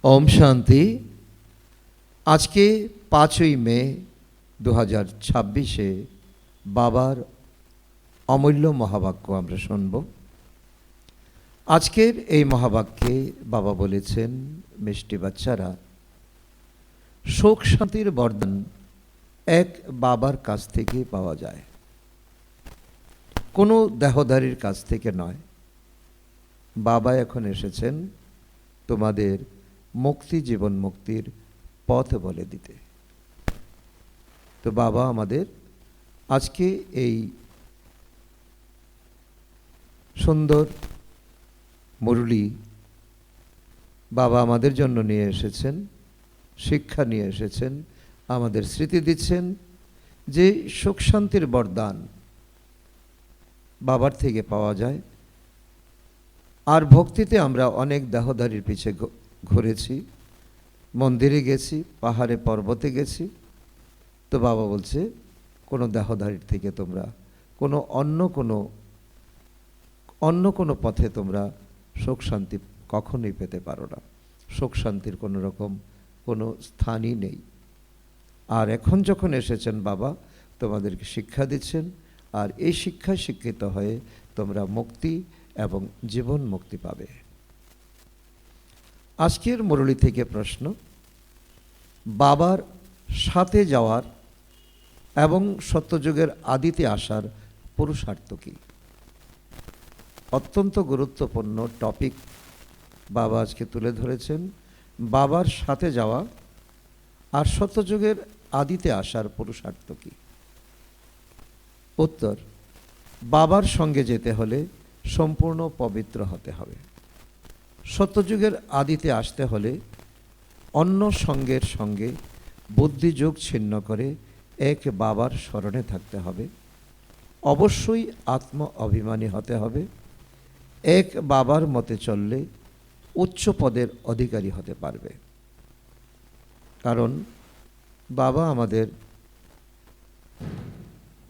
ओम शांति। आज के 5ই মে 2026 বাবার অমূল্য মহাবাক্য আমরা শুনব। আজকের এই মহাবাক্যে বাবা বলেছেন, মিষ্টি বাচ্চারা, সুখ শান্তির বরদান এক বাবার কাছ থেকে পাওয়া যায়, কোনো দেহধারীর কাছ থেকে নয়। বাবা এখন এসেছেন তোমাদের মুক্তি, জীবন মুক্তির পথ বলে দিতে। তো বাবা আমাদের আজকে এই সুন্দর মুরলি বাবা আমাদের জন্য নিয়ে এসেছেন, শিক্ষা নিয়ে এসেছেন, আমাদের স্মৃতি দিচ্ছেন যে সুখ শান্তির বরদান বাবার থেকে পাওয়া যায়। আর ভক্তিতে আমরা অনেক দেহধারীর পিছে ঘুরেছি, মন্দিরে গেছি, পাহাড়ে পর্বতে গেছি। তো বাবা বলছে কোনো দেহধারীর থেকে তোমরা অন্য কোনো পথে তোমরা সুখ শান্তি কখনোই পেতে পারো না। সুখ শান্তির কোনো রকম কোনো স্থানই নেই। আর এখন যখন এসেছেন বাবা তোমাদেরকে শিক্ষা দিচ্ছেন, আর এই শিক্ষায় শিক্ষিত হয়ে তোমরা মুক্তি এবং জীবন মুক্তি পাবে। আজকের মুরলি থেকে প্রশ্ন, বাবার সাথে যাওয়ার এবং সত্যযুগের আদিতে আসার পুরুষার্থ কী? অত্যন্ত গুরুত্বপূর্ণ টপিক বাবা আজকে তুলে ধরেছেন। বাবার সাথে যাওয়া আর সত্যযুগের আদিতে আসার পুরুষার্থ কী? উত্তর, বাবার সঙ্গে যেতে হলে সম্পূর্ণ পবিত্র হতে হবে। সত্যযুগের আদিতে আসতে হলে অন্য সঙ্গের সঙ্গে বুদ্ধিযোগ ছিন্ন করে এক বাবার স্মরণে থাকতে হবে। অবশ্যই আত্ম অভিমানী হতে হবে। এক বাবার মতে চললে উচ্চ পদের অধিকারী হতে পারবে। কারণ বাবা আমাদের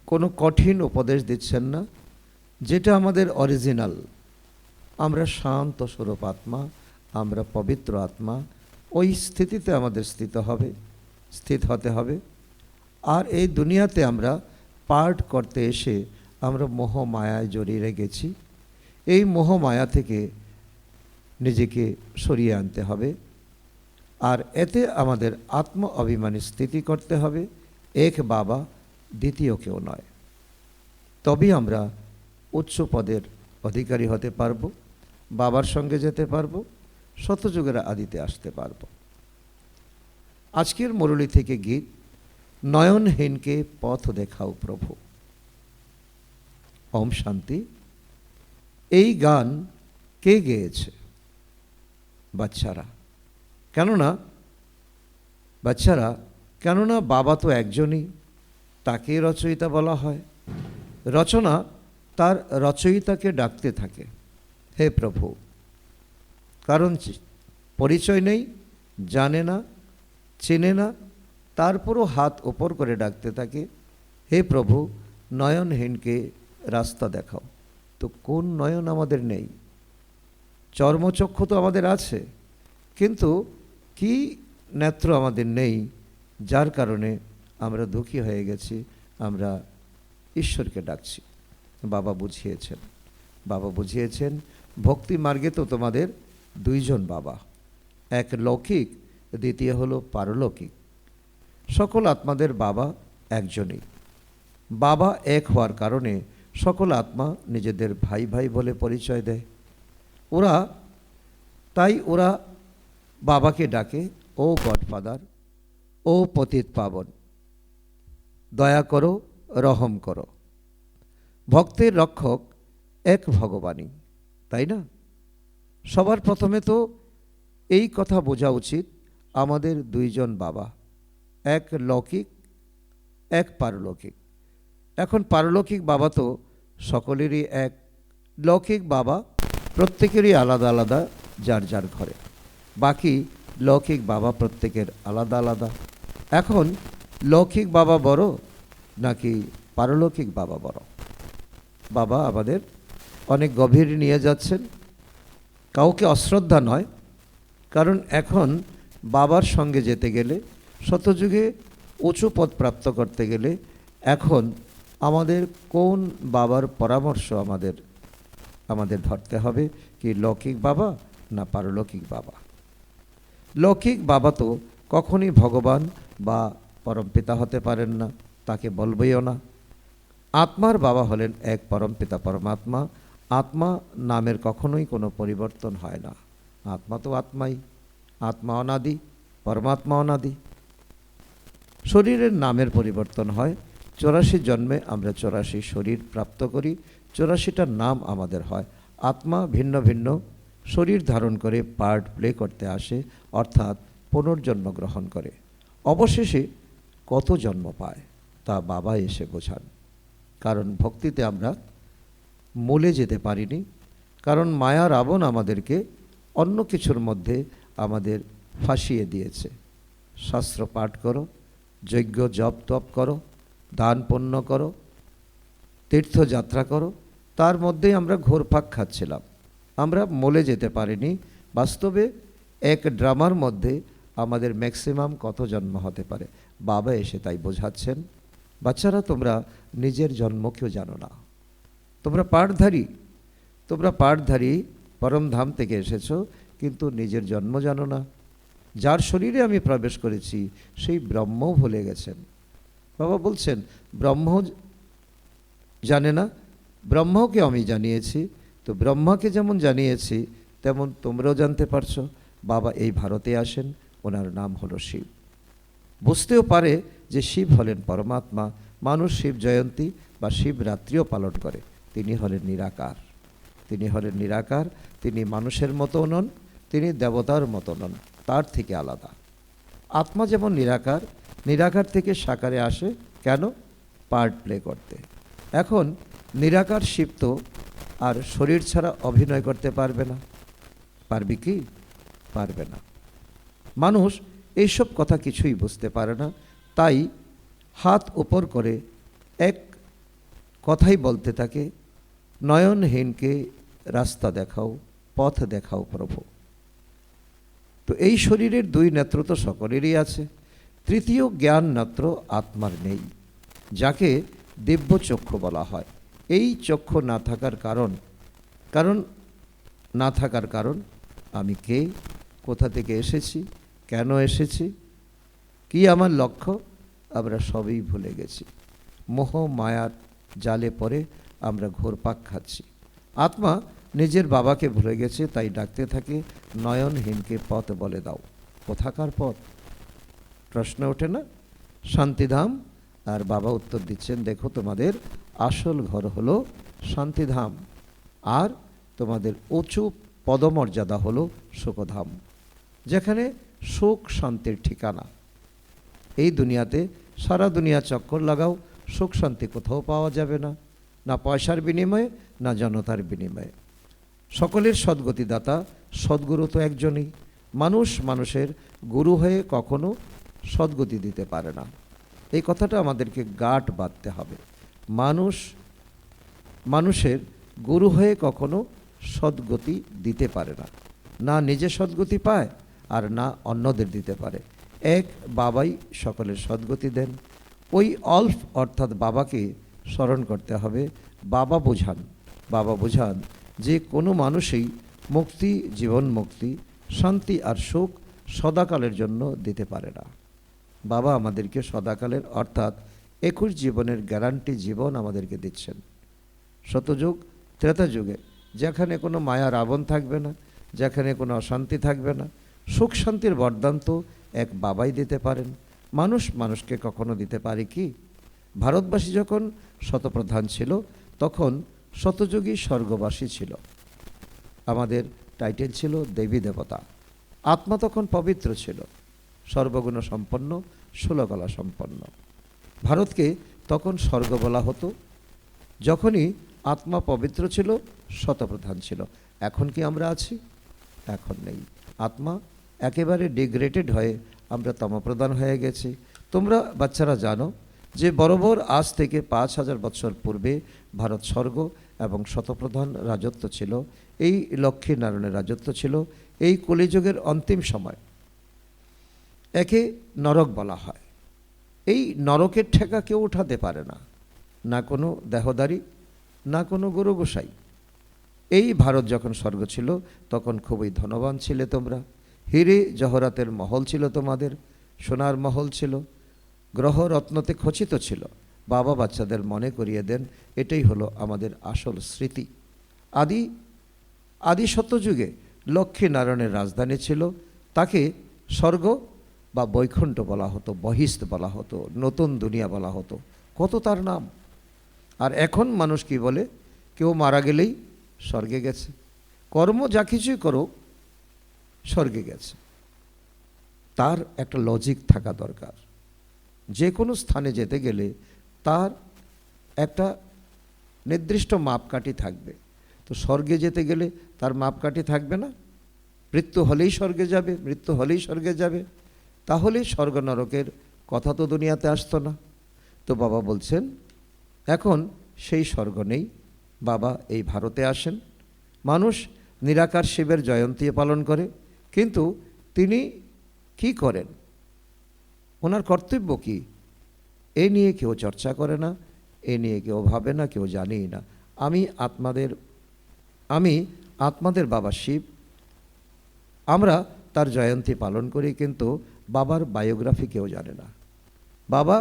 কোনো কঠিন উপদেশ দিচ্ছেন না, যেটা আমাদের অরিজিনাল। আমরা শান্ত স্বরূপ আত্মা, আমরা পবিত্র আত্মা, ওই স্থিতিতে আমাদের স্থিত হতে হবে। আর এই দুনিয়াতে আমরা পাঠ করতে এসে আমরা মোহ মায়ায় জড়িয়ে গেছি। এই মোহ মায়া থেকে নিজেকে সরিয়ে আনতে হবে। আর এতে আমাদের আত্ম অভিমানী স্থিতি করতে হবে, এক বাবা, দ্বিতীয় কেউ নয়। তবেই আমরা উচ্চ পদের অধিকারী হতে পারবো, বাবার সঙ্গে যেতে পারবো, সত্যযুগের আদিতে আসতে পারবো। আজকের মুরলি থেকে গীত, নয়নহীনকে পথ দেখাও প্রভু। ওম শান্তি। এই গান কে গেয়েছে? বাচ্চারা। কেননা বাবা তো একজনই, তাকে রচয়িতা বলা হয়। রচনা তার রচয়িতাকে ডাকতে থাকে, হে প্রভু। কারণ পরিচয় নেই, জানে না, চেনে না, তারপরও হাত ওপর করে ডাকতে থাকে, হে প্রভু নয়নহীনকে রাস্তা দেখাও। তো কোন নয়ন আমাদের নেই? চর্মচক্ষু তো আমাদের আছে, কিন্তু কি নেত্র আমাদের নেই, যার কারণে আমরা দুঃখী হয়ে গেছি, আমরা ঈশ্বরকে ডাকছি। বাবা বুঝিয়েছেন ভক্তি মার্গে তো তোমাদের দুইজন বাবা, এক লৌকিক, দ্বিতীয় হলো পারলৌকিক। সকল আত্মাদের বাবা একজনই। বাবা এক হওয়ার কারণে সকল আত্মা নিজেদের ভাই ভাই বলে পরিচয় দেয়। ওরা বাবাকে ডাকে, ও গডফাদার, ও পতিত পাবন, দয়া করো, রহম করো। ভক্তের রক্ষক এক ভগবানই, তাই না? সবার প্রথমে তো এই কথা বোঝা উচিত, আমাদের দুইজন বাবা, এক লৌকিক, এক পারলৌকিক। এখন পারলৌকিক বাবা তো সকলেরই এক, লৌকিক বাবা প্রত্যেকেরই আলাদা আলাদা, যার যার ঘরে। বাকি লৌকিক বাবা প্রত্যেকের আলাদা আলাদা। এখন লৌকিক বাবা বড় নাকি পারলৌকিক বাবা বড়? বাবা আমাদের অনেক গভীর নিয়ে যাচ্ছেন। কাউকে অশ্রদ্ধা নয়, কারণ এখন বাবার সঙ্গে যেতে গেলে, শতযুগে উঁচু পদ প্রাপ্ত করতে গেলে এখন আমাদের কোন বাবার পরামর্শ আমাদের ধরতে হবে, কি লৌকিক বাবা না পারলৌকিক বাবা? লৌকিক বাবা তো কখনই ভগবান বা পরমপিতা হতে পারেন না, তাকে বলবেও না। আত্মার বাবা হলেন এক পরমপিতা পরমাত্মা। আত্মা নামের কখনোই কোনো পরিবর্তন হয় না। আত্মা তো আত্মাই, আত্মা অনাদি, পরমাত্মা অনাদি। শরীরের নামের পরিবর্তন হয়। 84 জন্মে আমরা 84 শরীর প্রাপ্ত করি, 84টা নাম আমাদের হয়। আত্মা ভিন্ন ভিন্ন শরীর ধারণ করে পার্ট প্লে করতে আসে, অর্থাৎ পুনর্জন্ম গ্রহণ করে। অবশেষে কত জন্ম পায় তা বাবা এসে বোঝান। কারণ ভক্তিতে আমরা মূলে যেতে পারিনি, কারণ মায়া রাবণ আমাদেরকে অন্য কিছুর মধ্যে আমাদের ফাঁসিয়ে দিয়েছে। শাস্ত্র পাঠ করো, যজ্ঞ জপ তপ করো, দান পুণ্য করো, তীর্থযাত্রা করো, তার মধ্যেই আমরা ঘোরপাক খাচ্ছিলাম। আমরা মূলে যেতে পারিনি। বাস্তবে এক ড্রামার মধ্যে আমাদের ম্যাক্সিমাম কত জন্ম হতে পারে, বাবা এসে তাই বোঝাচ্ছেন। বাচ্চারা, তোমরা নিজের জন্মকেও জানো না। তোমরা পাঠধারী পরমধাম থেকে এসেছো, কিন্তু নিজের জন্ম জানো না। যার শরীরে আমি প্রবেশ করেছি সেই ব্রহ্মও ভুলে গেছেন। বাবা বলছেন ব্রহ্ম জানে না, ব্রহ্মকে আমি জানিয়েছি। তো ব্রহ্মাকে যেমন জানিয়েছি তেমন তোমরাও জানতে পারছো। বাবা এই ভারতে আসেন, ওনার নাম হলো শিব। বুঝতেও পারে যে শিব হলেন পরমাত্মা। মানুষ শিব জয়ন্তী বা শিবরাত্রিও পালন করে। তিনি হলেন নিরাকার। তিনি মানুষের মতো নন, তিনি দেবতার মতো নন, তার থেকে আলাদা। আত্মা যেমন নিরাকার থেকে সাকারে আসে। কেন? পার্ট প্লে করতে। এখন নিরাকার শিব তো আর শরীর ছাড়া অভিনয় করতে পারবে না। পারবে কি? পারবে না। মানুষ এইসব কথা কিছুই বুঝতে পারে না, তাই হাত উপর করে এক কথাই বলতে থাকে, নয়নহীনকে রাস্তা দেখাও, পথ দেখাও প্রভু। তো এই শরীরের দুই নেত্র তো সকলেরই আছে, তৃতীয় জ্ঞান নেত্র আত্মার নেই, যাকে দিব্য চক্ষু বলা হয়। এই চক্ষু না থাকার কারণ আমি কে, কোথা থেকে এসেছি, কেন এসেছি, কি আমার লক্ষ্য, আমরা সবই ভুলে গেছি। মোহ মায়ার জালে পড়ে আমরা ঘোরপাক খাচ্ছি। আত্মা নিজের বাবাকে ভুলে গেছে, তাই ডাকতে থাকে, নয়নহীনকে পথ বলে দাও। কোথাকার পথ? প্রশ্ন ওঠে না? শান্তিধাম। আর বাবা উত্তর দিচ্ছেন, দেখো তোমাদের আসল ঘর হলো শান্তিধাম, আর তোমাদের উঁচু পদমর্যাদা হলো সুখধাম, যেখানে সুখ শান্তির ঠিকানা। এই দুনিয়াতে সারা দুনিয়া চক্কর লাগাও, সুখ শান্তি কোথাও পাওয়া যাবে না, না পয়সার বিনিময়ে, না জনতার বিনিময়ে। সকলের সদ্গতিদাতা সদ্গুরু তো একজনই। মানুষের গুরু হয়ে কখনো সদ্গতি দিতে পারে না। এই কথাটা আমাদেরকে গাঁট বাঁধতে হবে। মানুষের গুরু হয়ে কখনো সদ্গতি দিতে পারে না, না নিজে সদ্গতি পায় আর না অন্যদের দিতে পারে। এক বাবাই সকলের সদ্গতি দেন। ওই অল্প অর্থাৎ বাবাকে স্মরণ করতে হবে। বাবা বোঝান যে কোনো মানুষই মুক্তি, জীবন মুক্তি, শান্তি আর সুখ সদাকালের জন্য দিতে পারে না। বাবা আমাদেরকে সদাকালের অর্থাৎ 21 জীবনের গ্যারান্টি জীবন আমাদেরকে দিচ্ছেন। শতযুগ ত্রেতা যুগে যেখানে কোনো মায়া রাবণ থাকবে না, যেখানে কোনো অশান্তি থাকবে না, সুখ শান্তির বরদান তো এক বাবাই দিতে পারেন। মানুষকে কখনো দিতে পারে কি? ভারতবাসী যখন শতপ্রধান ছিল তখন শতযোগী স্বর্গবাসী ছিল। আমাদের টাইটেল ছিল দেবী দেবতা। আত্মা তখন পবিত্র ছিল, সর্বগুণ সম্পন্ন, 16 কলা সম্পন্ন। ভারতকে তখন স্বর্গ বলা হতো। যখনই আত্মা পবিত্র ছিল, শতপ্রধান ছিল। এখন কি আমরা আছি? এখন নেই। আত্মা একেবারে ডিগ্রেডেড হয়ে আমরা তমপ্রধান হয়ে গেছি। তোমরা বাচ্চারা জানো যে বরাবর আজ থেকে 5000 বছর পূর্বে ভারত স্বর্গ, এবং শতপ্রধান রাজত্ব ছিল, এই লক্ষ্মীনারায়ণের রাজত্ব ছিল এই কলিযুগের অন্তিম সময়। একে নরক বলা হয়। এই নরকের ঠেকা কেউ উঠাতে পারে না, না কোনো দেহদারি, না কোনো গুরু গোসাই। এই ভারত যখন স্বর্গ ছিল তখন খুবই ধনবান ছিলে তোমরা, হিরে জহরাতের মহল ছিল তোমাদের, সোনার মহল ছিল, গ্রহ রত্নতে খচিত ছিল। বাবা বাচ্চাদের মনে করিয়ে দেন এটাই হলো আমাদের আসল স্মৃতি। আদি সত্যযুগে লক্ষ্মীনারায়ণের রাজধানী ছিল, তাকে স্বর্গ বা বৈকুণ্ঠ বলা হতো, বহিস্থ বলা হতো, নতুন দুনিয়া বলা হতো, কত তার নাম। আর এখন মানুষ কি বলে, কেউ মারা গেলেই স্বর্গে গেছে, কর্ম যা কিছুই করো স্বর্গে গেছে। তার একটা লজিক থাকা দরকার। যে কোনো স্থানে যেতে গেলে তার একটা নির্দিষ্ট মাপকাঠি থাকবে। তো স্বর্গে যেতে গেলে তার মাপকাঠি থাকবে না? মৃত্যু হলেই স্বর্গে যাবে, মৃত্যু হলেই স্বর্গে যাবে, তাহলে স্বর্গ নরকের কথা তো দুনিয়াতে আসতো না। তো বাবা বলছেন এখন সেই স্বর্গ নেই। বাবা এই ভারতে আসেন, মানুষ নিরাকার শিবের জয়ন্তী পালন করে, কিন্তু তিনি কি করেন, ওনার কর্তব্য কি, এ নিয়ে কেউ চর্চা করে না, এ নিয়ে কেউ ভাবে না, কেউ জানেই না। আমি আত্মাদের বাবা শিব, আমরা তার জয়ন্তী পালন করি, কিন্তু বাবার বায়োগ্রাফি কেউ জানে না। বাবা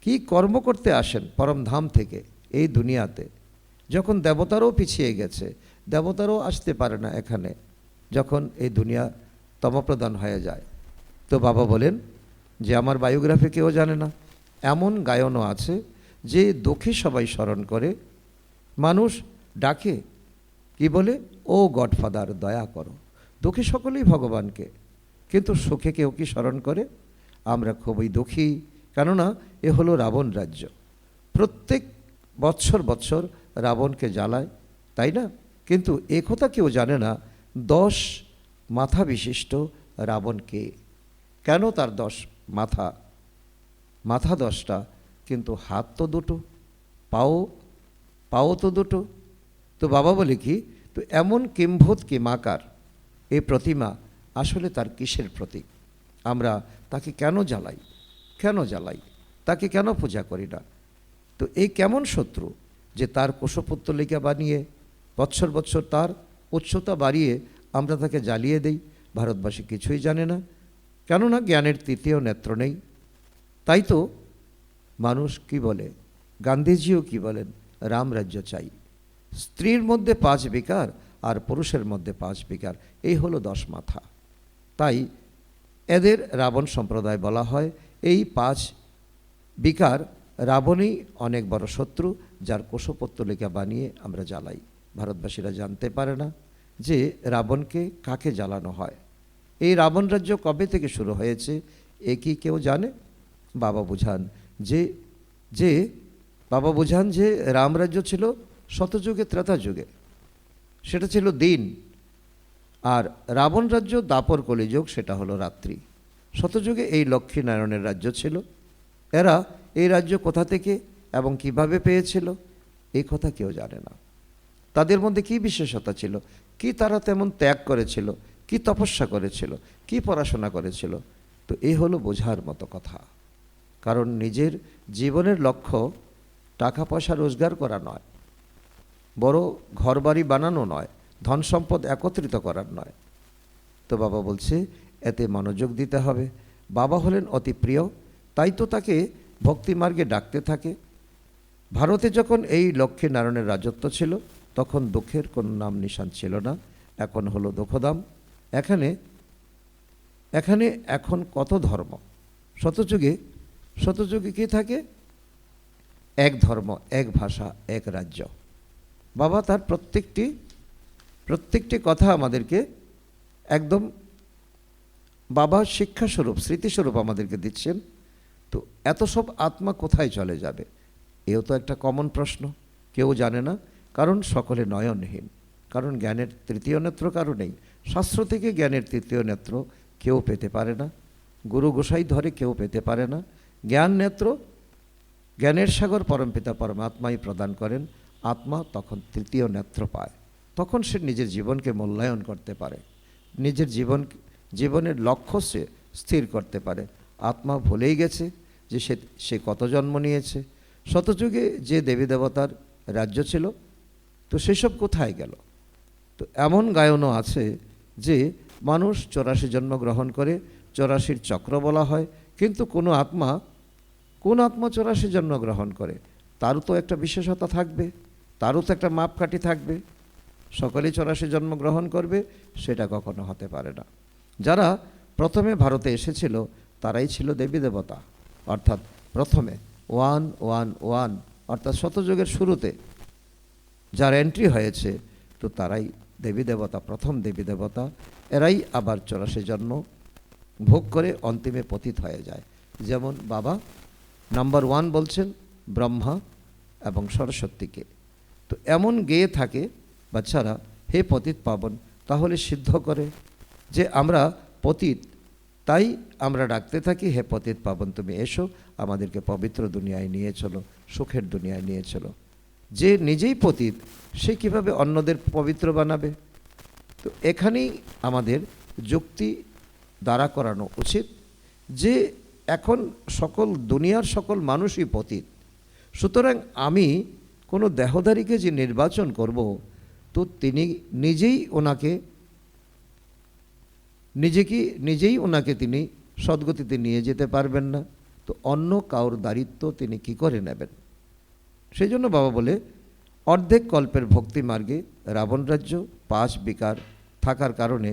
কি কর্ম করতে আসেন পরমধাম থেকে এই দুনিয়াতে, যখন দেবতারও পিছিয়ে গেছে, দেবতারও আসতে পারে না এখানে, যখন এই দুনিয়া তমপ্রধান হয়ে যায়। তো বাবা বলেন যে আমার বায়োগ্রাফি কেউ জানে না। এমন গায়নও আছে যে দুঃখী সবাই স্মরণ করে, মানুষ ডাকে কি বলে, ও গডফাদার দয়া করো। দুঃখী সকলেই ভগবানকে, কিন্তু সুখে কেউ কি স্মরণ করে? আমরা খুবই দুঃখী, কেননা এ হলো রাবণ রাজ্য। প্রত্যেক বৎসর রাবণকে জ্বালায়, তাই না? কিন্তু এ কথা কেউ জানে না 10 মাথা বিশিষ্ট রাবণকে। কেন তার 10 মাথা? মাথা 10টা, কিন্তু হাত তো দুটো, পাও তো দুটো। তো বাবা বলে কি, তো এমন কিম্ভূত কিমাকার এই প্রতিমা আসলে তার কিসের প্রতীক? আমরা তাকে কেন জ্বালাই, তাকে কেন পূজা করি না? তো এই কেমন শত্রু যে তার কোষপুত্তলিকা বানিয়ে বৎসর তার উচ্চতা বাড়িয়ে আমরা তাকে জ্বালিয়ে দেই? ভারতবাসী কিছুই জানে না, কেননা জ্ঞানের তৃতীয় নেত্র নেই। তাই তো মানুষ কি বলে, গান্ধীজিও কি বলেন, রাম রাজ্য চাই। স্ত্রীর মধ্যে 5 বিকার আর পুরুষের মধ্যে 5 বিকার, এই হলো 10 মাথা। তাই এদের রাবণ সম্প্রদায় বলা হয়। এই 5 বিকার রাবণই অনেক বড় শত্রু, যার কোষপত্তলিকা বানিয়ে আমরা জ্বালাই। ভারতবাসীরা জানতে পারে না যে রাবণকে কাকে জ্বালানো হয়। এই রাবণ রাজ্য কবে থেকে শুরু হয়েছে এ কি কেউ জানে? বাবা বুঝান যে রামরাজ্য ছিল শতযুগে, ত্রেতা যুগে, সেটা ছিল দিন। আর রাবণ রাজ্য দাপর কলিযুগ, সেটা হলো রাত্রি। শতযুগে এই লক্ষ্মীনারায়ণের রাজ্য ছিল। এরা এই রাজ্য কোথা থেকে এবং কিভাবে পেয়েছিল এই কথা কেউ জানে না। তাদের মধ্যে কি বিশেষতা ছিল, কি তারা তেমন ত্যাগ করেছিল, কি তপস্যা করেছিল, কি পড়াশোনা করেছিল। তো এই হলো বোঝার মতো কথা। কারণ নিজের জীবনের লক্ষ্য টাকা পয়সা রোজগার করা নয়, বড় ঘরবাড়ি বানানো নয়, ধন সম্পদ একত্রিত করার নয়। তো বাবা বলছে এতে মনোযোগ দিতে হবে। বাবা হলেন অতি প্রিয়, তাই তো তাকে ভক্তিমার্গে ডাকতে থাকে। ভারতে যখন এই লক্ষ্মীনারায়ণের রাজত্ব ছিল তখন দুঃখের কোনো নাম নিশান ছিল না, এখন হলো দুঃখধাম। এখানে এখন কত ধর্ম। শতযুগে কি থাকে? এক ধর্ম, এক ভাষা, এক রাজ্য। বাবা তার প্রত্যেকটি কথা আমাদেরকে একদম বাবা শিক্ষাস্বরূপ, স্মৃতিস্বরূপ আমাদেরকে দিচ্ছেন। তো এত সব আত্মা কোথায় চলে যাবে? এও তো একটা কমন প্রশ্ন, কেউ জানে না, কারণ সকলে নয়নহীন। কারণ জ্ঞানের তৃতীয় নেত্র কারো নেই। শাস্ত্র থেকে জ্ঞানের তৃতীয় নেত্র কেউ পেতে পারে না, গুরু গোসাই ধরে কেউ পেতে পারে না। জ্ঞান নেত্র, জ্ঞানের সাগর পরমপিতা পরমাত্মাই প্রদান করেন। আত্মা তখন তৃতীয় নেত্র পায়। তখন সে নিজের জীবনকে মূল্যায়ন করতে পারে, নিজের জীবনের লক্ষ্য সে স্থির করতে পারে। আত্মা ভুলেই গেছে যে সে কত জন্ম নিয়েছে। শতযুগে যে দেবী দেবতার রাজ্য ছিল, তো সেসব কোথায় গেল? তো এমন গায়নও আছে যে মানুষ 84 জন্ম গ্রহণ করে, 84 চক্র বলা হয়, কিন্তু কোন আত্মা 84 জন্ম গ্রহণ করে তারও তো একটা বিশেষতা থাকবে, তারও তো একটা মাপকাঠি থাকবে। সকলেই 84 জন্ম গ্রহণ করবে সেটা কখনো হতে পারে না। যারা প্রথমে ভারতে এসেছিল তারাই ছিল দেবী দেবতা, অর্থাৎ প্রথমে 111 অর্থাৎ শতযুগের শুরুতে যার এন্ট্রি হয়েছে, তো তারাই দেবী দেবতা, প্রথম দেবী দেবতা। এরাই আবার 84 জন্ম ভোগ করে অন্তিমে পতিত হয়ে যায়। যেমন বাবা নাম্বার 1 বলছেন ব্রহ্মা এবং সরস্বতীকে। তো এমন গেয়ে থাকে বাচ্চারা, হে পতিত পাবন, তাহলে সিদ্ধ করে যে আমরা পতিত, তাই আমরা ডাকতে থাকি, হে পতিত পাবন তুমি এসো, আমাদেরকে পবিত্র দুনিয়ায় নিয়ে চলো, সুখের দুনিয়ায় নিয়ে চলো। যে নিজেই পতিত সে কিভাবে অন্যদের পবিত্র বানাবে? তো এখানেই আমাদের যুক্তি দাঁড়া করানো উচিত যে এখন দুনিয়ার সকল মানুষই পতিত, সুতরাং আমি কোনো দেহধারীকে যে নির্বাচন করব, তো তিনি নিজেই ওনাকে তিনি সদ্গতিতে নিয়ে যেতে পারবেন না, তো অন্য কাউর দায়িত্ব তিনি কি করে নেবেন? সেই জন্য বাবা বলে অর্ধেক কল্পের ভক্তি মার্গে রাবণ রাজ্য 5 বিকার থাকার কারণে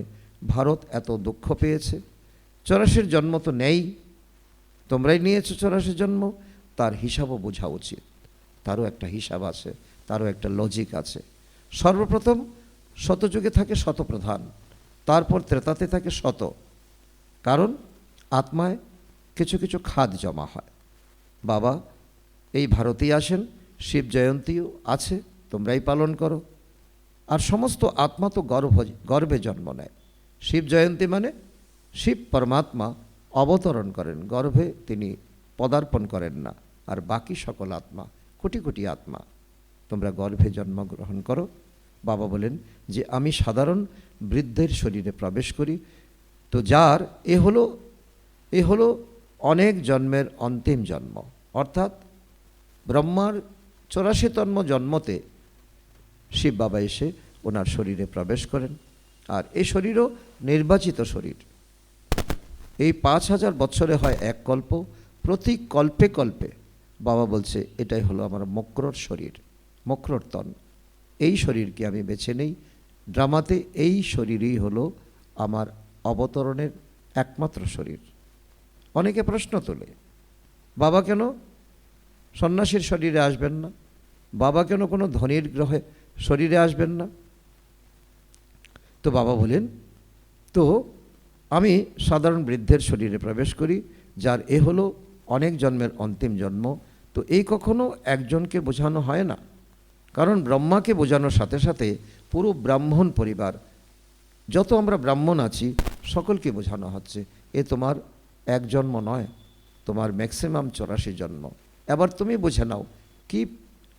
ভারত এত দুঃখ পেয়েছে। 84 জন্ম তো নেই, তোমরাই নিয়েছো 84 জন্ম, তার হিসাবও বোঝা উচিত। তারও একটা হিসাব আছে, তারও একটা লজিক আছে। সর্বপ্রথম শতযুগে থাকে শতপ্রধান, তারপর ত্রেতাতে থাকে শত, কারণ আত্মায় কিছু কিছু খাদ জমা হয়। বাবা এই ভারতেই আসেন, শিব জয়ন্তীও আছে, তোমরাই পালন করো। আর সমস্ত আত্মা তো গর্ভে জন্ম নেয়। শিব জয়ন্তী মানে শিব পরমাত্মা অবতরণ করেন গর্ভে, তিনি পদার্পণ করেন না। আর বাকি সকল আত্মা, কোটি কোটি আত্মা, তোমরা গর্ভে জন্মগ্রহণ করো। বাবা বলেন যে আমি সাধারণ বৃদ্ধের শরীরে প্রবেশ করি, তো যার এ হলো অনেক জন্মের অন্তিম জন্ম, অর্থাৎ ব্রহ্মার 84তম জন্মতে শিব বাবা এসে ওনার শরীরে প্রবেশ করেন। আর এই শরীরও নির্বাচিত শরীর। এই 5000 বছরে হয় এক কল্প, প্রতি কল্পে কল্পে বাবা বলছে এটাই হলো আমার মক্রর শরীর, মক্রর তন। এই শরীরকে আমি বেছে নেই ড্রামাতে, এই শরীরই হলো আমার অবতরণের একমাত্র শরীর। অনেকে প্রশ্ন তোলে, বাবা কেন সন্ন্যাসীর শরীরে আসবেন না? বাবা কেন কোনো ধনীর গ্রহে শরীরে আসবেন না? তো বাবা বলেন, তো আমি সাধারণ বৃদ্ধের শরীরে প্রবেশ করি, যার এ হলো অনেক জন্মের অন্তিম জন্ম। তো এই কখনো একজনকে বোঝানো হয় না, কারণ ব্রহ্মাকে বোঝানোর সাথে সাথে পুরো ব্রাহ্মণ পরিবার, যত আমরা ব্রাহ্মণ আছি সকলকে বোঝানো হচ্ছে, এ তোমার এক জন্ম নয়, তোমার ম্যাক্সিমাম 84 জন্ম। এবার তুমি বুঝে নাও কি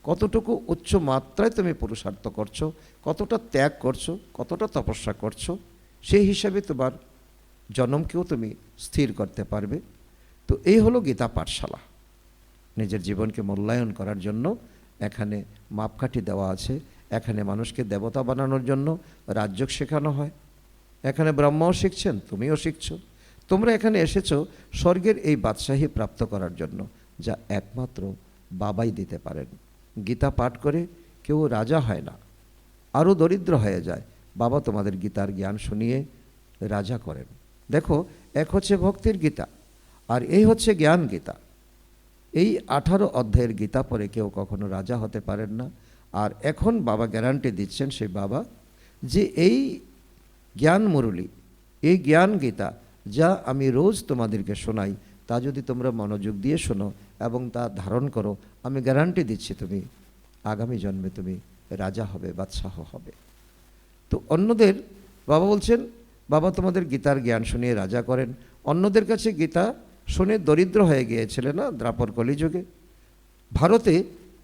কতটুকু উচ্চ মাত্রায় তুমি পুরুষার্থ করছো, কতটা ত্যাগ করছো, কতটা তপস্যা করছো, সেই হিসাবে তোমার জন্মকেও তুমি স্থির করতে পারবে। তো এই হলো গীতা পাঠশালা। নিজের জীবনকে মূল্যায়ন করার জন্য এখানে মাপকাঠি দেওয়া আছে। এখানে মানুষকে দেবতা বানানোর জন্য রাজ্য শেখানো হয়। এখানে ব্রহ্মাও শিখছেন, তুমিও শিখছো। তোমরা এখানে এসেছো স্বর্গের এই বাদশাহী প্রাপ্ত করার জন্য, যা একমাত্র বাবাই দিতে পারেন। গীতা পাঠ করে কেউ রাজা হয় না, আরও দরিদ্র হয়ে যায়। বাবা তোমাদের গীতার জ্ঞান শুনিয়ে রাজা করেন। দেখো, এক হচ্ছে ভক্তির গীতা, আর এই হচ্ছে জ্ঞান গীতা। এই 18 অধ্যায়ের গীতা পড়ে কেউ কখনো রাজা হতে পারেন না। আর এখন বাবা গ্যারান্টি দিচ্ছেন, সেই বাবা, যে এই জ্ঞান মুরলী, এই জ্ঞান গীতা যা আমি রোজ তোমাদেরকে শোনাই, তা যদি তোমরা মনোযোগ দিয়ে শোনো এবং তা ধারণ করো, আমি গ্যারান্টি দিচ্ছি তুমি আগামী জন্মে তুমি রাজা হবে, বাদশাহ হবে। তো অন্যদের বাবা বলছেন, বাবা তোমাদের গীতার জ্ঞান শুনিয়ে রাজা করেন। অন্যদের কাছে গীতা শুনে দরিদ্র হয়ে গিয়েছিলেন না দ্রাপর কলিযুগে। ভারতে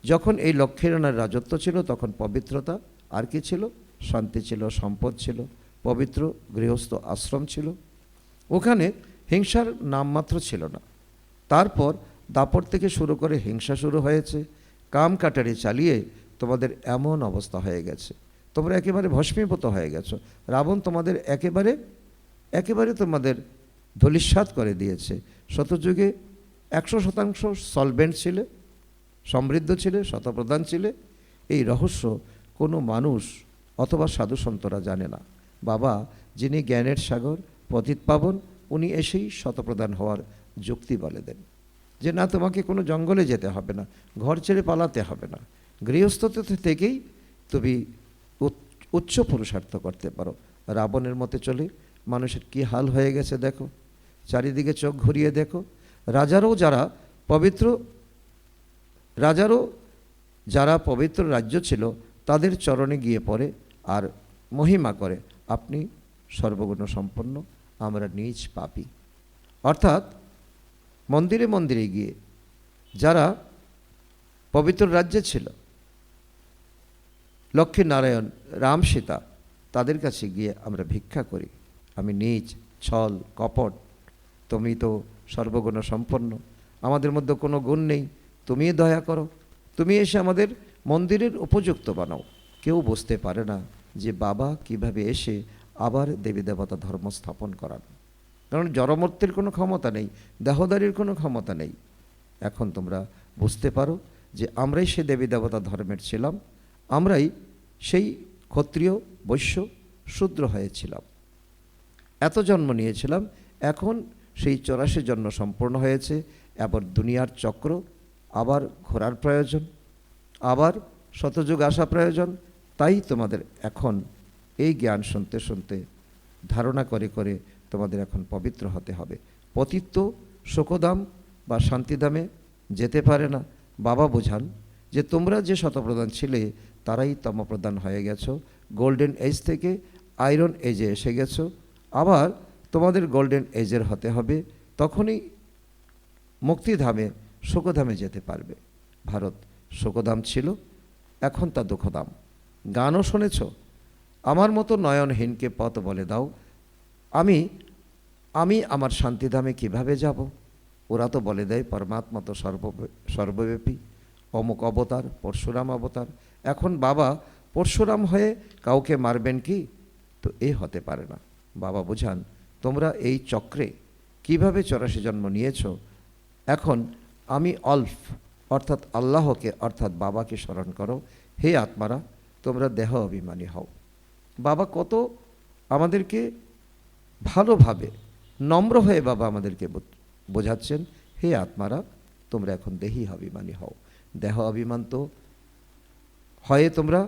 যখন এই লক্ষ্মীনারায়ণের রাজত্ব ছিল তখন পবিত্রতা আর কি ছিল? শান্তি ছিল, সম্পদ ছিল, পবিত্র গৃহস্থ আশ্রম ছিল, ওখানে হিংসার নামমাত্র ছিল না। তারপর দাপট থেকে শুরু করে হিংসা শুরু হয়েছে, কাম কাটারি চালিয়ে তোমাদের এমন অবস্থা হয়ে গেছে, তোমরা একেবারে ভস্মীভূত হয়ে গেছো। রাবণ তোমাদের একেবারে তোমাদের ধূলিসাৎ করে দিয়েছে। শতযুগে 100% সলভেন্ট ছিলে, সমৃদ্ধ ছিলে, শতপ্রধান ছিলে। এই রহস্য কোনো মানুষ অথবা সাধু সন্তরা জানে না। বাবা যিনি জ্ঞানের সাগর, পতিত পাবন, উনি এসেই শতপ্রধান হওয়ার যুক্তি বলে দেন যে না, তোমাকে কোনো জঙ্গলে যেতে হবে না, ঘর ছেড়ে পালাতে হবে না, গৃহস্থতে থেকেই তুমি উচ্চ পুরুষার্থ করতে পারো। রাবণের মতে চলে মানুষের কি হাল হয়ে গেছে দেখো, চারিদিকে চোখ ঘুরিয়ে দেখো। রাজারও যারা পবিত্র রাজ্য ছিল তাদের চরণে গিয়ে পড়ে আর মহিমা করে, আপনি সর্বগুণ সম্পন্ন, আমরা নিজ পাপী। অর্থাৎ মন্দিরে মন্দিরে গিয়ে যারা পবিত্র রাজ্যে ছিল, লক্ষ্মী নারায়ণ, রাম সীতা, তাদের কাছে গিয়ে আমরা ভিক্ষা করি, আমি নীচ, ছল, কপট, তুমি তো সর্বগুণ সম্পন্ন, আমাদের মধ্যে কোনো গুণ নেই, তুমি দয়া করো, তুমি এসে আমাদের মন্দিরের উপযুক্ত বানাও। কেউ বুঝতে পারে না যে বাবা কিভাবে এসে আবার দেবী দেবতা ধর্ম স্থাপন করান, কারণ জড়মূর্তির কোনো ক্ষমতা নেই, দেহদারির কোনো ক্ষমতা নেই। এখন তোমরা বুঝতে পারো যে আমরাই সে দেবী দেবতা ধর্মের ছিলাম, আমরাই সেই ক্ষত্রিয়, বৈশ্য, শূদ্র হয়েছিলাম, এত জন্ম নিয়েছিলাম। এখন সেই 84 জন্ম সম্পূর্ণ হয়েছে, এবার দুনিয়ার চক্র আবার ঘোরার প্রয়োজন, আবার শতযুগ আসা প্রয়োজন। তাই তোমাদের এখন এই জ্ঞান শুনতে শুনতে, ধারণা করে করে তোমাদের এখন পবিত্র হতে হবে। পতিত্ব শোকধাম বা শান্তিধামে যেতে পারে না। বাবা বোঝান যে তোমরা যে শতপ্রধান ছিলে তারাই তমপ্রধান হয়ে গেছো, গোল্ডেন এজ থেকে আয়রন এজে এসে গেছো, আবার তোমাদের গোল্ডেন এজের হতে হবে, তখনই মুক্তিধামে শোকধামে যেতে পারবে। ভারত শোকধাম ছিল, এখন তা দুঃখধাম। গানও শুনেছ, আমার মতো নয়নহীনকে পথ বলে দাও, আমি আমার শান্তিধামে কিভাবে যাব? ওরা তো বলে দেয় পরমাত্মা তো সর্বব্যাপী, অমুক অবতার, পরশুরাম অবতার। এখন বাবা পরশুরাম হয়ে কাউকে মারবেন কি? তো এ হতে পারে না। বাবা বোঝান তোমরা এই চক্রে কিভাবে 84 জন্ম নিয়েছ। এখন আমি অল্ফ অর্থাৎ আল্লাহকে অর্থাৎ বাবাকে স্মরণ করো। হে আত্মারা, তোমরা দেহ অভিমানী হও। বাবা কত আমাদেরকে ভালোভাবে নম্র হয়ে বাবা আমাদেরকে বোঝাচ্ছেন, হে আত্মারা, তোমরা এখন দেহি অভিমানী হও। দেহ অভিমান তো হয়ে তোমরা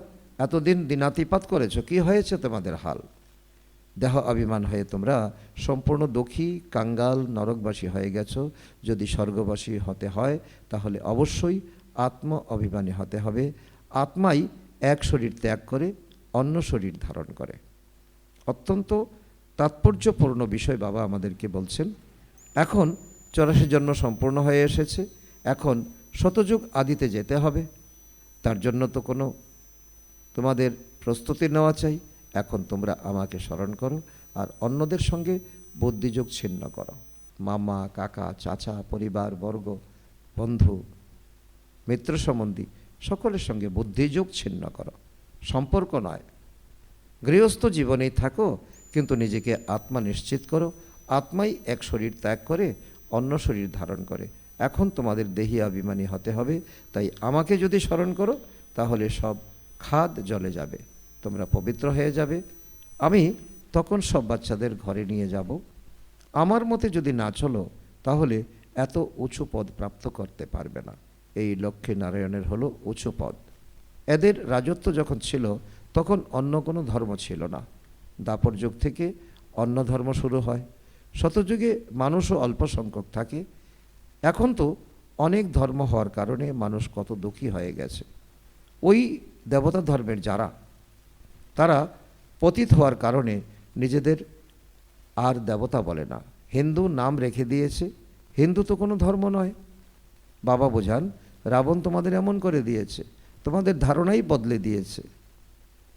এতদিন দিনাতিপাত করেছো, কি হয়েছে তোমাদের হাল? দেহ অভিমান হয়ে তোমরা সম্পূর্ণ দুঃখী, কাঙ্গাল, নরকবাসী হয়ে গেছো। যদি স্বর্গবাসী হতে হয় তাহলে অবশ্যই আত্ম অভিমানী হতে হবে। আত্মাই এক শরীর ত্যাগ করে অন্য শরীর ধারণ করে। অত্যন্ত তাৎপর্যপূর্ণ বিষয় বাবা আমাদেরকে বলছেন। এখন 84 জন্ম সম্পূর্ণ হয়ে এসেছে, এখন শতযুগ আদিতে যেতে হবে। তার জন্য তো কোনো তোমাদের প্রস্তুতি নেওয়া চাই। এখন তোমরা আমাকে স্মরণ করো আর অন্যদের সঙ্গে বুদ্ধিযোগ ছিন্ন করো। মামা, কাকা, চাচা, পরিবার বর্গ, বন্ধু, মিত্র সম্বন্ধী সকলের সঙ্গে বুদ্ধিযোগ ছিন্ন করো। সম্পর্ক নয়, গৃহস্থ জীবনেই থাকো, কিন্তু নিজেকে আত্মা নিশ্চিত করো। আত্মাই এক শরীর ত্যাগ করে অন্য শরীর ধারণ করে। এখন তোমাদের দেহি অভিমানী হতে হবে। তাই আমাকে যদি স্মরণ করো তাহলে সব খাদ জ্বলে যাবে, তোমরা পবিত্র হয়ে যাবে। আমি তখন সব বাচ্চাদের ঘরে নিয়ে যাব। আমার মতে যদি না চলো তাহলে এত উঁচু পদ প্রাপ্ত করতে পারবে না। এই লক্ষ্মী নারায়ণের হলো উঁচু পদ। এদের রাজত্ব যখন ছিল তখন অন্য কোনো ধর্ম ছিল না। দাপর যুগ থেকে অন্য ধর্ম শুরু হয়। শতযুগে মানুষও অল্প সংখ্যক থাকে। এখন তো অনেক ধর্ম হওয়ার কারণে মানুষ কত দুঃখী হয়ে গেছে। ওই দেবতা ধর্মের যারা, তারা পতিত হওয়ার কারণে নিজেদের আর দেবতা বলে না, হিন্দু নাম রেখে দিয়েছে। হিন্দু তো কোনো ধর্ম নয়। বাবা বোঝান রাবণ তোমাদের এমন করে দিয়েছে, তোমাদের ধারণাই বদলে দিয়েছে।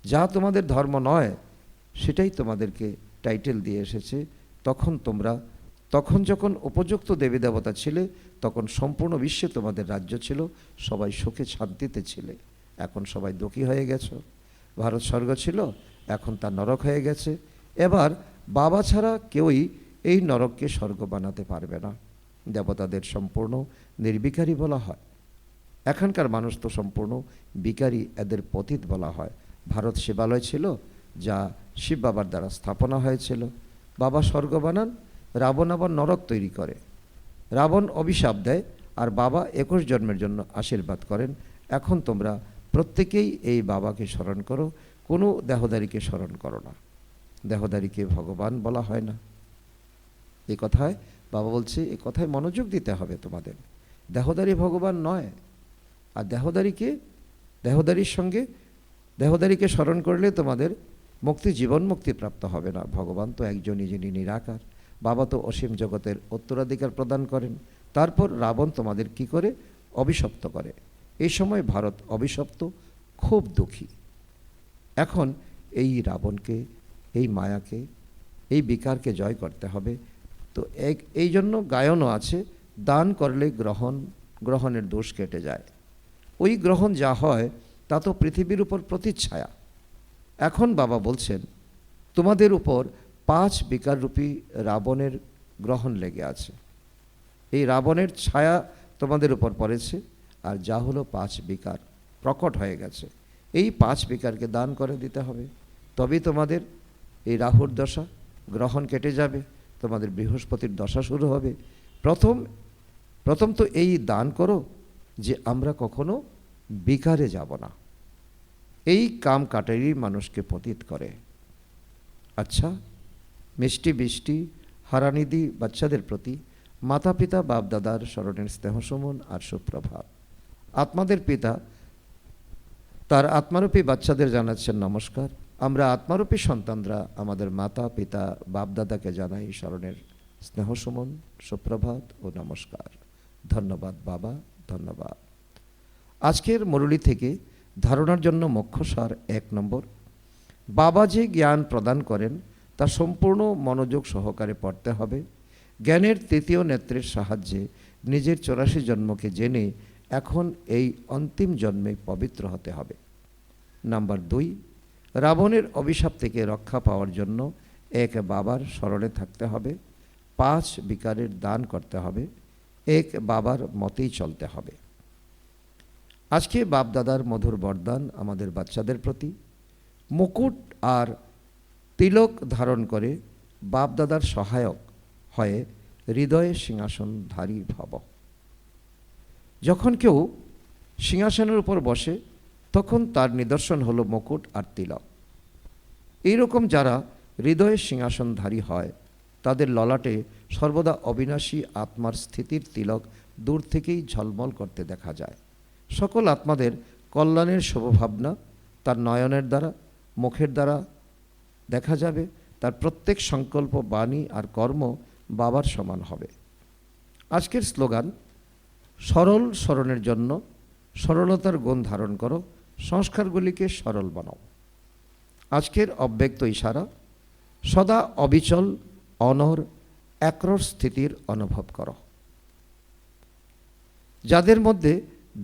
যা তোমাদের ধর্ম নয় সেটাই তোমাদেরকে টাইটেল দিয়ে এসেছে। তখন যখন উপযুক্ত দেবী দেবতা ছিলে, তখন সম্পূর্ণ বিশ্বে তোমাদের রাজ্য ছিল, সবাই সুখে শান্তিতে ছিলে। এখন সবাই দুঃখী হয়ে গেছো। ভারত স্বর্গ ছিল, এখন তা নরক হয়ে গেছে। এবার বাবা ছাড়া কেউই এই নরককে স্বর্গ বানাতে পারবে না। দেবতাদের সম্পূর্ণ নির্বিকারী বলা হয়, এখানকার মানুষ তো সম্পূর্ণ বিকারী, এদের পতিত বলা হয়। ভারত শিবালয় ছিল, যা শিব বাবার দ্বারা স্থাপনা হয়েছিল। বাবা স্বর্গ বানান, রাবণ আবার নরক তৈরি করে। রাবণ অভিশাপ দেয়, আর বাবা 21 জন্মের জন্য আশীর্বাদ করেন। এখন তোমরা প্রত্যেকেই এই বাবাকে স্মরণ করো, কোনো দেহধারীকে স্মরণ করো না। দেহধারীকে ভগবান বলা হয় না। এই কথায় বাবা বলছে, এই কথায় মনোযোগ দিতে হবে তোমাদের। দেহধারী ভগবান নয়। আর দেহধারীকে স্মরণ করলে তোমাদের জীবন মুক্তি প্রাপ্ত হবে না। ভগবান তো একজনই, যিনি নিরাকার। বাবা তো অসীম জগতের উত্তরাধিকার প্রদান করেন। তারপর রাবণ তোমাদের কি করে? অভিশপ্ত করে। এই সময় ভারত অভিশপ্ত, খুব দুঃখী। এখন এই রাবণকে, এই মায়াকে, এই বিকারকে জয় করতে হবে। তো এই জন্য গায়নও আছে, দান করলে গ্রহণের দোষ কেটে যায়। ওই গ্রহণ যা হয় তা তো পৃথিবীর উপর প্রতিচ্ছায়া। এখন বাবা বলছেন, তোমাদের উপর 5 বিকাররূপী রাবণের গ্রহণ লেগে আছে। এই রাবণের ছায়া তোমাদের উপর পড়েছে, আর যা হলো 5 বিকার প্রকট হয়ে গেছে। এই 5 বিকারকে দান করে দিতে হবে, তবেই তোমাদের এই রাহুর দশা গ্রহণ কেটে যাবে, তোমাদের বৃহস্পতির দশা শুরু হবে। প্রথম তো এই দান করো যে আমরা কখনো বিকারে যাব না। এই কাম কাটারি মানুষকে পতিত করে। আচ্ছা, মিষ্টি বৃষ্টি হারানিধি বাচ্চাদের প্রতি মাতা পিতা বাপ দাদার স্মরণের স্নেহসমন আর সুপ্রভাত। আত্মাদের পিতা তার আত্মারূপী বাচ্চাদের জানাচ্ছেন নমস্কার। আমরা আত্মারূপী সন্তানরা আমাদের মাতা পিতা বাপ দাদাকে জানাই স্মরণের স্নেহসমন, সুপ্রভাত ও নমস্কার। ধন্যবাদ বাবা, ধন্যবাদ। আজকের মুরলী থেকে ধারণার জন্য মুখ্য সার 1 নম্বর, বাবা যে জ্ঞান প্রদান করেন তা সম্পূর্ণ মনোযোগ সহকারে পড়তে হবে। জ্ঞানের 3য় নেত্রের সাহায্যে নিজের 84 জন্মকে জেনে এখন এই অন্তিম জন্মে পবিত্র হতে হবে। নাম্বার 2, রাবণের অভিশাপ থেকে রক্ষা পাওয়ার জন্য এক বাবার স্মরণে থাকতে হবে, 5 বিকারের দান করতে হবে, এক বাবার মতেই চলতে হবে। আজকে বাপ দাদার মধুর বরদান আমাদের বাচ্চাদের প্রতি। মুকুট আর তিলক ধারণ করে বাপ দাদার সহায়ক হয়ে হৃদয়ে সিংহাসনধারী ভব। যখন কেউ সিংহাসনের উপর বসে তখন তার নিদর্শন হলো মুকুট আর তিলক। এইরকম যারা হৃদয়ে সিংহাসনধারী হয় তাদের ললাটে সর্বদা অবিনাশী আত্মার স্থিতির তিলক দূর থেকেই ঝলমল করতে দেখা যায়। সকল আত্মাদের কল্যাণের শুভভাবনা তার নয়নের দ্বারা, মুখের দ্বারা দেখা যাবে। তার প্রত্যেক সংকল্প, বাণী আর কর্ম বাবার সমান হবে। আজকের স্লোগান, সরল স্মরণের জন্য সরলতার গুণ ধারণ করো, সংস্কারগুলিকে সরল বানাও। আজকের অব্যক্ত ইশারা, সদা অবিচল অনর একরস স্থিতির অনুভব করো। যাদের মধ্যে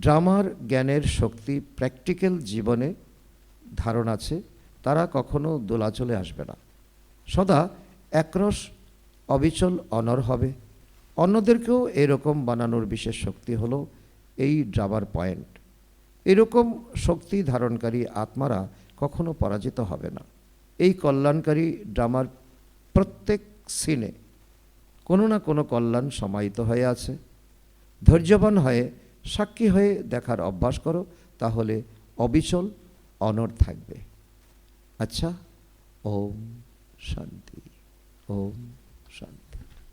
ড্রামার জ্ঞানের শক্তি প্র্যাকটিক্যাল জীবনে ধারণ আছে তারা কখনো দোলাচলে আসবে না, সদা একরস অবিচল অনর হবে। অন্যদেরকেও এরকম বানানোর বিশেষ শক্তি হলো এই ড্রামার পয়েন্ট। এরকম শক্তি ধারণকারী আত্মারা কখনো পরাজিত হবে না। এই কল্যাণকারী ড্রামার প্রত্যেক সিনে কোনো না কোনো কল্যাণ সমাহিত হয়ে আছে। ধৈর্যবান হয়ে সাক্ষী হয়ে দেখার অভ্যাস করো, তাহলে অবিচল অনর থাকবে। আচ্ছা, ওম শান্তি, ওম শান্তি।